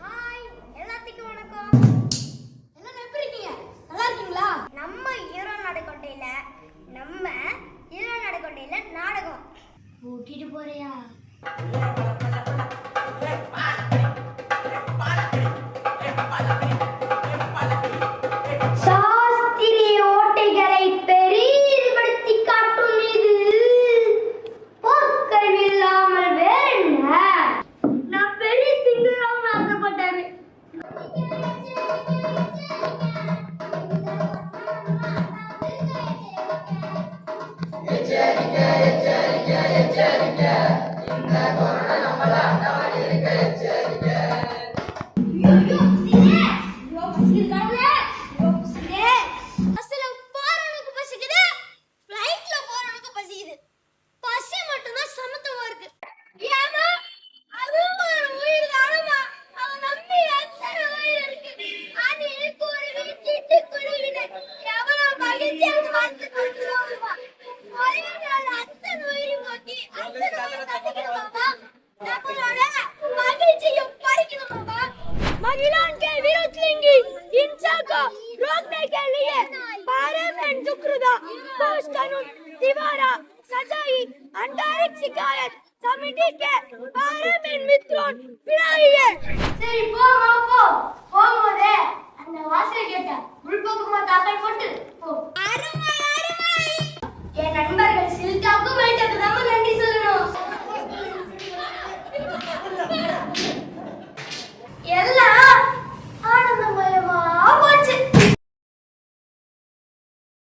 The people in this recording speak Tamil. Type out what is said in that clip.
ஹாய் எல்லாத்துக்கும் வணக்கம். எல்லாரும் எப்படி இருக்கீங்க? நல்லா இருக்கீங்களா? நம்ம ஈரோ நடைக்கொண்டையில நாடகம் கூட்டிட்டு போறியா? சாஸ்திரிய ஓட்டைகளை பெரிதுபடுத்தி காட்டும் இது போர்க்கல்வி இல்லாமல் வேற என்ன? நான் பெரிய சிங்கராவும் ஆசைப்பட்டாரு. महिलाओं के विरुद्ध लिंगी हिंसा को रोकने के लिए पार्लियामेंट सुकृता पोस्ट कानून दीवारा सजाई अंतरिक्ष शिकायत समिति के पार्लियामेंट मित्रों पिराई है. சரி போகும்போதே அந்த வாசல் கேட்ட உள்பக்கமா தாக்கல் போட்டு போ.